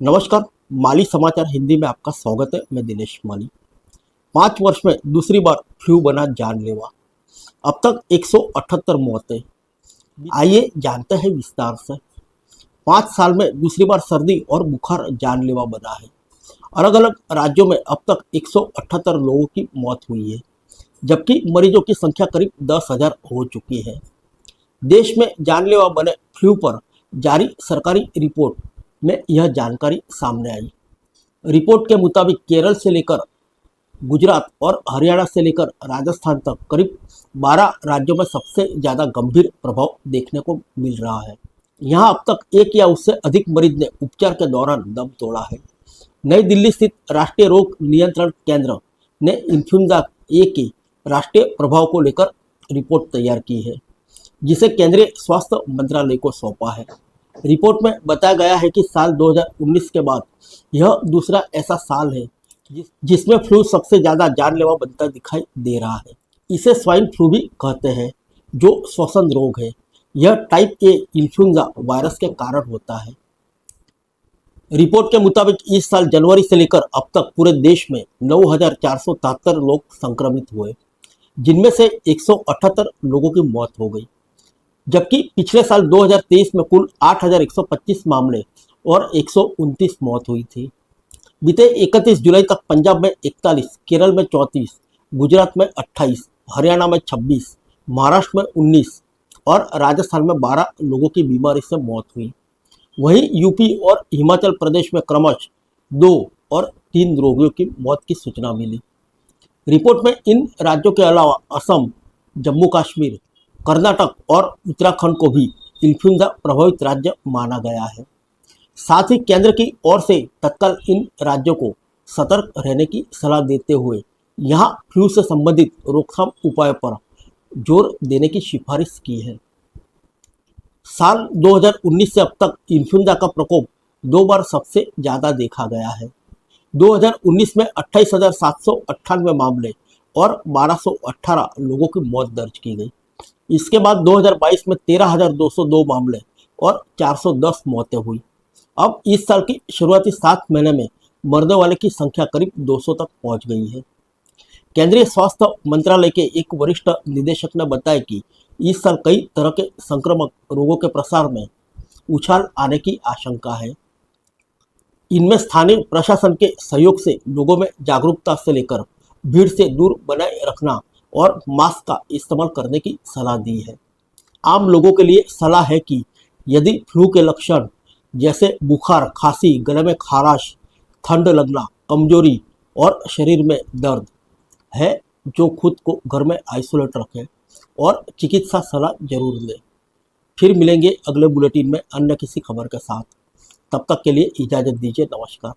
नमस्कार। माली समाचार हिंदी में आपका स्वागत है। मैं दिनेश माली। 5 वर्ष में दूसरी बार फ्लू बना जानलेवा। अब तक 178 मौतें। आइए जानते हैं विस्तार से। 5 साल में दूसरी बार सर्दी और बुखार जानलेवा बना है। अलग अलग राज्यों में अब तक 178 लोगों की मौत हुई है, जबकि मरीजों की संख्या करीब 10,000 हो चुकी है। देश में जानलेवा बने फ्लू पर जारी सरकारी रिपोर्ट में यह जानकारी सामने आई। रिपोर्ट के मुताबिक केरल से लेकर गुजरात और हरियाणा से लेकर राजस्थान तक करीब 12 राज्यों में सबसे ज़्यादा गंभीर प्रभाव देखने को मिल रहा है। यहाँ अब तक एक या उससे अधिक मरीज ने उपचार के दौरान दम तोड़ा है। नई दिल्ली स्थित राष्ट्रीय रोग नियंत्रण केंद्र ने इन्फ्लुएंजा ए के राष्ट्रीय प्रभाव को लेकर रिपोर्ट तैयार की है, जिसे केंद्रीय स्वास्थ्य मंत्रालय को सौंपा है। रिपोर्ट में बताया गया है कि साल 2019 के बाद यह दूसरा ऐसा साल है जिसमें फ्लू सबसे ज़्यादा जानलेवा बनता दिखाई दे रहा है। इसे स्वाइन फ्लू भी कहते हैं, जो श्वसन रोग है। यह टाइप ए इन्फ्लुएंजा वायरस के कारण होता है। रिपोर्ट के मुताबिक इस साल जनवरी से लेकर अब तक पूरे देश में 9,473 लोग संक्रमित हुए, जिनमें से 178 लोगों की मौत हो गई, जबकि पिछले साल 2023 में कुल 8,125 मामले और 129 मौत हुई थी। बीते 31 जुलाई तक पंजाब में 41, केरल में 34, गुजरात में 28, हरियाणा में 26, महाराष्ट्र में 19 और राजस्थान में 12 लोगों की बीमारी से मौत हुई। वहीं यूपी और हिमाचल प्रदेश में क्रमशः 2 और 3 रोगियों की मौत की सूचना मिली। रिपोर्ट में इन राज्यों के अलावा असम, जम्मू कश्मीर, कर्नाटक और उत्तराखंड को भी इन्फ्लुएंजा प्रभावित राज्य माना गया है। साथ ही केंद्र की ओर से तत्काल इन राज्यों को सतर्क रहने की सलाह देते हुए यहां फ्लू से संबंधित रोकथाम उपायों पर जोर देने की सिफारिश की है। साल 2019 से अब तक इन्फ्लुएंजा का प्रकोप 2 बार सबसे ज़्यादा देखा गया है। 2019 में 28,798 मामले और 1,218 लोगों की मौत दर्ज की गई। इसके बाद 2022 में 13,202 मामले और 410 मौतें हुई। अब इस साल की शुरुआती 7 महीने में मरने वाले की संख्या करीब 200 तक पहुंच गई है। केंद्रीय स्वास्थ्य मंत्रालय के एक वरिष्ठ निदेशक ने बताया कि इस साल कई तरह के संक्रामक रोगों के प्रसार में उछाल आने की आशंका है। इनमें स्थानीय प्रशासन के सहयोग से लोगों में जागरूकता से लेकर भीड़ से दूर बनाए रखना और मास्क का इस्तेमाल करने की सलाह दी है। आम लोगों के लिए सलाह है कि यदि फ्लू के लक्षण जैसे बुखार, खांसी, गले में खराश, ठंड लगना, कमजोरी और शरीर में दर्द है, जो खुद को घर में आइसोलेट रखें और चिकित्सा सलाह जरूर लें। फिर मिलेंगे अगले बुलेटिन में अन्य किसी खबर के साथ। तब तक के लिए इजाज़त दीजिए। नमस्कार।